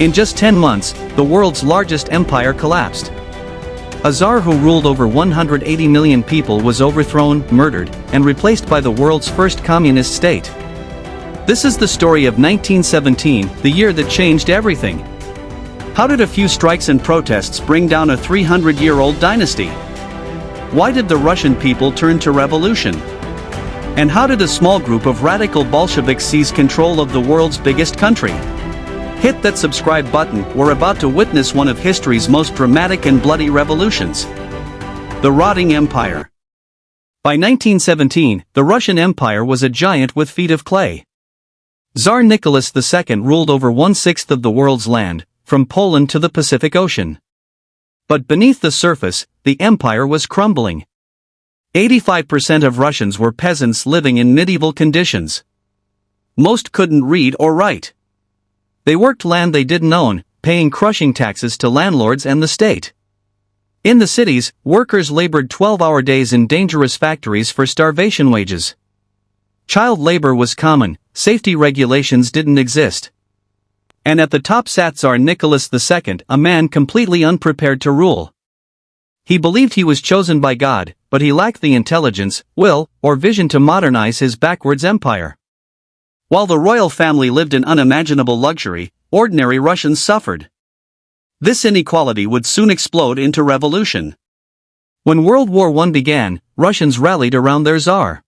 In just 10 months, the world's largest empire collapsed. A Tsar who ruled over 180 million people was overthrown, murdered, and replaced by the world's first communist state. This is the story of 1917, the year that changed everything. How did a few strikes and protests bring down a 300-year-old dynasty? Why did the Russian people turn to revolution? And how did a small group of radical Bolsheviks seize control of the world's biggest country? Hit that subscribe button, we're about to witness one of history's most dramatic and bloody revolutions. The rotting empire. By 1917, the Russian Empire was a giant with feet of clay. Tsar Nicholas II ruled over 1/6 of the world's land, from Poland to the Pacific Ocean. But beneath the surface, the empire was crumbling. 85% of Russians were peasants living in medieval conditions. Most couldn't read or write. They worked land they didn't own, paying crushing taxes to landlords and the state. In the cities, workers labored 12-hour days in dangerous factories for starvation wages. Child labor was common, safety regulations didn't exist. And at the top sat Tsar Nicholas II, a man completely unprepared to rule. He believed he was chosen by God, but he lacked the intelligence, will, or vision to modernize his backwards empire. While the royal family lived in unimaginable luxury, ordinary Russians suffered. This inequality would soon explode into revolution. When World War I began, Russians rallied around their Tsar.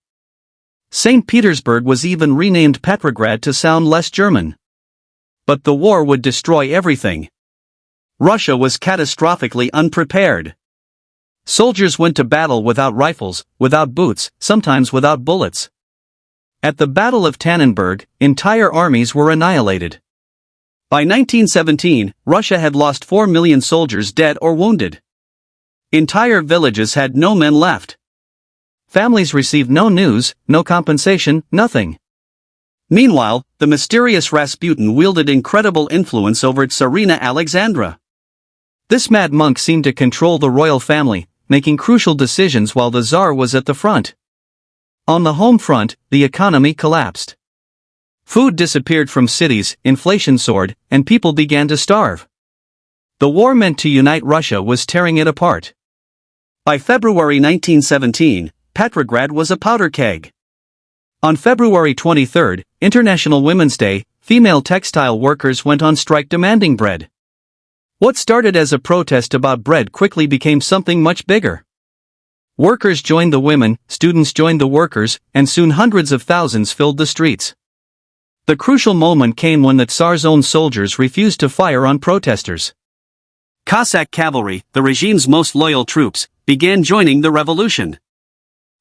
St. Petersburg was even renamed Petrograd to sound less German. But the war would destroy everything. Russia was catastrophically unprepared. Soldiers went to battle without rifles, without boots, sometimes without bullets. At the Battle of Tannenberg, entire armies were annihilated. By 1917, Russia had lost 4 million soldiers dead or wounded. Entire villages had no men left. Families received no news, no compensation, nothing. Meanwhile, the mysterious Rasputin wielded incredible influence over Tsarina Alexandra. This mad monk seemed to control the royal family, making crucial decisions while the Tsar was at the front. On the home front, the economy collapsed. Food disappeared from cities, inflation soared, and people began to starve. The war meant to unite Russia was tearing it apart. By February 1917, Petrograd was a powder keg. On February 23, International Women's Day, female textile workers went on strike demanding bread. What started as a protest about bread quickly became something much bigger. Workers joined the women, students joined the workers, and soon hundreds of thousands filled the streets. The crucial moment came when the Tsar's own soldiers refused to fire on protesters. Cossack cavalry, the regime's most loyal troops, began joining the revolution.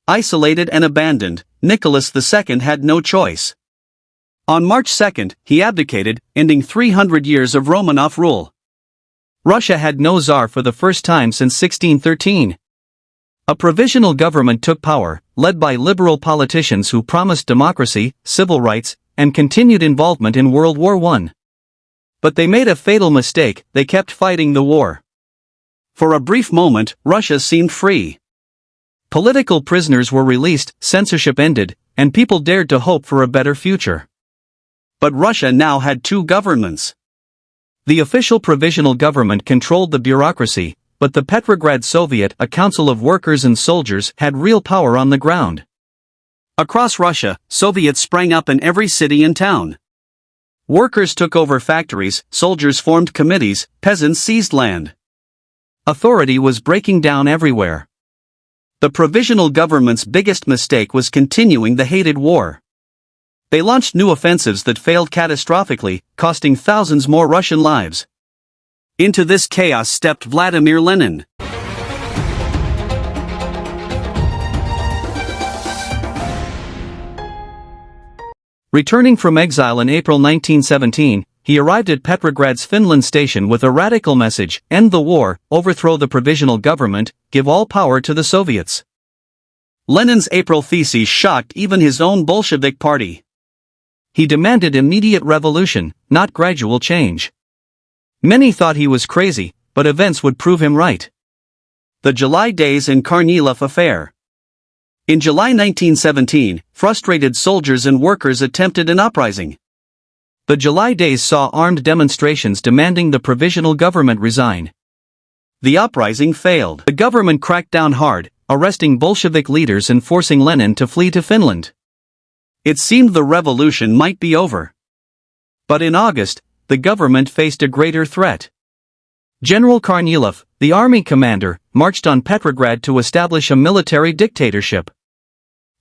Isolated and abandoned, Nicholas II had no choice. On March 2, he abdicated, ending 300 years of Romanov rule. Russia had no Tsar for the first time since 1613. A provisional government took power, led by liberal politicians who promised democracy, civil rights, and continued involvement in World War I. But they made a fatal mistake, they kept fighting the war. For a brief moment, Russia seemed free. Political prisoners were released, censorship ended, and people dared to hope for a better future. But Russia now had two governments. The official provisional government controlled the bureaucracy, but the Petrograd Soviet, a council of workers and soldiers, had real power on the ground. Across Russia, Soviets sprang up in every city and town. Workers took over factories, soldiers formed committees, peasants seized land. Authority was breaking down everywhere. The provisional government's biggest mistake was continuing the hated war. They launched new offensives that failed catastrophically, costing thousands more Russian lives. Into this chaos stepped Vladimir Lenin. Returning from exile in April 1917, he arrived at Petrograd's Finland station with a radical message: end the war, overthrow the provisional government, give all power to the Soviets. Lenin's April theses shocked even his own Bolshevik party. He demanded immediate revolution, not gradual change. Many thought he was crazy, but events would prove him right. The July Days and Kornilov affair. In July 1917, frustrated soldiers and workers attempted an uprising. The July days saw armed demonstrations demanding the Provisional Government resign. The uprising failed. The government cracked down hard, arresting Bolshevik leaders and forcing Lenin to flee to Finland. It seemed the revolution might be over. But in August, the government faced a greater threat. General Kornilov, the army commander, marched on Petrograd to establish a military dictatorship.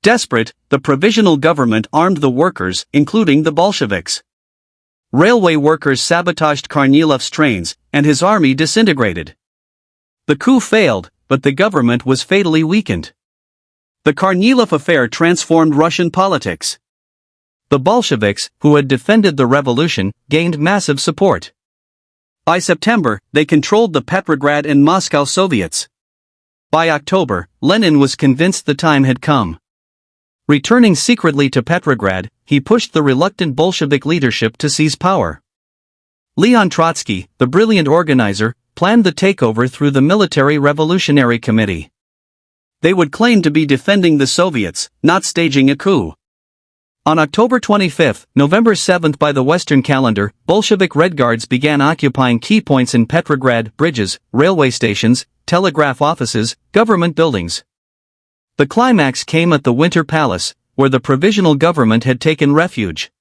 Desperate, the Provisional Government armed the workers, including the Bolsheviks. Railway workers sabotaged Kornilov's trains, and his army disintegrated. The coup failed, but the government was fatally weakened. The Kornilov affair transformed Russian politics. The Bolsheviks, who had defended the revolution, gained massive support. By September, they controlled the Petrograd and Moscow Soviets. By October, Lenin was convinced the time had come. Returning secretly to Petrograd, he pushed the reluctant Bolshevik leadership to seize power. Leon Trotsky, the brilliant organizer, planned the takeover through the Military Revolutionary Committee. They would claim to be defending the Soviets, not staging a coup. On October 25, November 7 by the Western calendar, Bolshevik Red Guards began occupying key points in Petrograd: bridges, railway stations, telegraph offices, government buildings. The climax came at the Winter Palace, where the Provisional Government had taken refuge.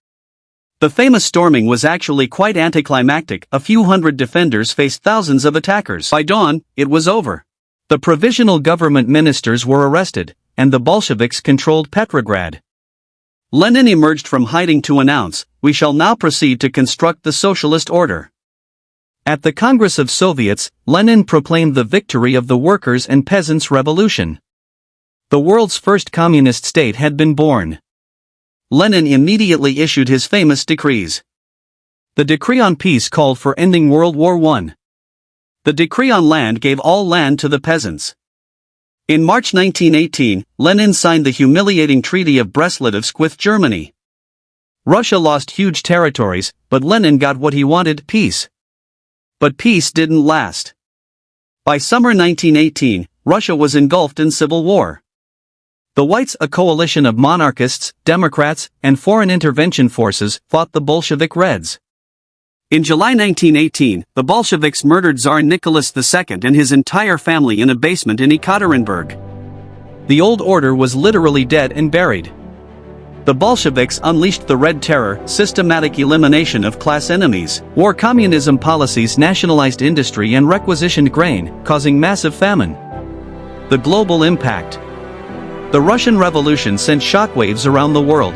The famous storming was actually quite anticlimactic. A few hundred defenders faced thousands of attackers. By dawn, it was over. The Provisional Government ministers were arrested, and the Bolsheviks controlled Petrograd. Lenin emerged from hiding to announce, "We shall now proceed to construct the socialist order." At the Congress of Soviets, Lenin proclaimed the victory of the workers' and peasants' revolution. The world's first communist state had been born. Lenin immediately issued his famous decrees. The Decree on Peace called for ending World War I. The Decree on Land gave all land to the peasants. In March 1918, Lenin signed the humiliating Treaty of Brest-Litovsk with Germany. Russia lost huge territories, but Lenin got what he wanted: peace. But peace didn't last. By summer 1918, Russia was engulfed in civil war. The Whites, a coalition of monarchists, Democrats, and foreign intervention forces, fought the Bolshevik Reds. In July 1918, the Bolsheviks murdered Tsar Nicholas II and his entire family in a basement in Ekaterinburg. The old order was literally dead and buried. The Bolsheviks unleashed the Red Terror, systematic elimination of class enemies, war communism policies, nationalized industry and requisitioned grain, causing massive famine. The global impact. The Russian Revolution sent shockwaves around the world.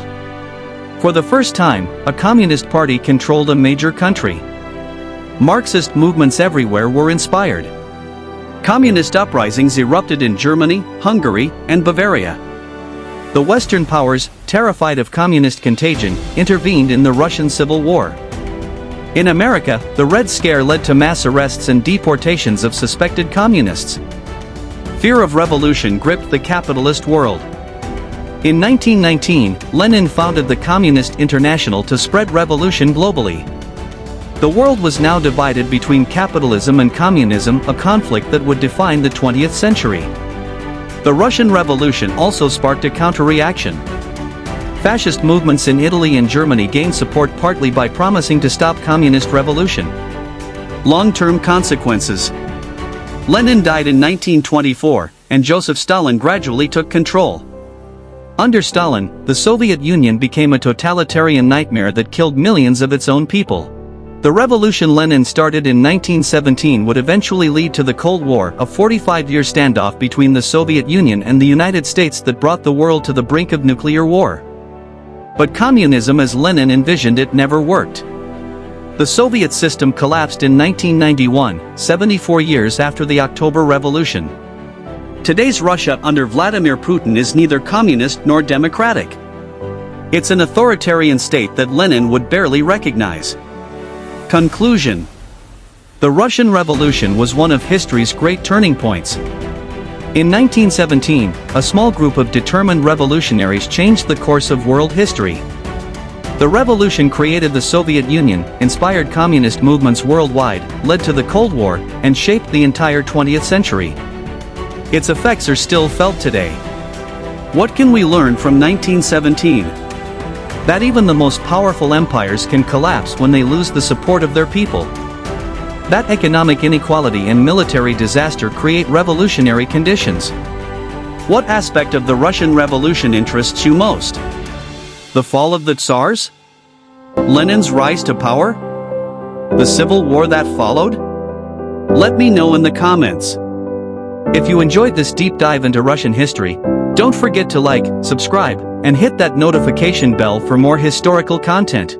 For the first time, a communist party controlled a major country. Marxist movements everywhere were inspired. Communist uprisings erupted in Germany, Hungary, and Bavaria. The Western powers, terrified of communist contagion, intervened in the Russian Civil War. In America, the Red Scare led to mass arrests and deportations of suspected communists. Fear of revolution gripped the capitalist world. In 1919, Lenin founded the Communist International to spread revolution globally. The world was now divided between capitalism and communism, a conflict that would define the 20th century. The Russian Revolution also sparked a counter-reaction. Fascist movements in Italy and Germany gained support partly by promising to stop communist revolution. Long-term consequences. Lenin died in 1924, and Joseph Stalin gradually took control. Under Stalin, the Soviet Union became a totalitarian nightmare that killed millions of its own people. The revolution Lenin started in 1917 would eventually lead to the Cold War, a 45-year standoff between the Soviet Union and the United States that brought the world to the brink of nuclear war. But communism as Lenin envisioned it never worked. The Soviet system collapsed in 1991, 74 years after the October Revolution. Today's Russia under Vladimir Putin is neither communist nor democratic. It's an authoritarian state that Lenin would barely recognize. Conclusion. The Russian Revolution was one of history's great turning points. In 1917, a small group of determined revolutionaries changed the course of world history. The revolution created the Soviet Union, inspired communist movements worldwide, led to the Cold War, and shaped the entire 20th century. Its effects are still felt today. What can we learn from 1917? That even the most powerful empires can collapse when they lose the support of their people. That economic inequality and military disaster create revolutionary conditions. What aspect of the Russian Revolution interests you most? The fall of the Tsars? Lenin's rise to power? The civil war that followed? Let me know in the comments. If you enjoyed this deep dive into Russian history, don't forget to like, subscribe, and hit that notification bell for more historical content.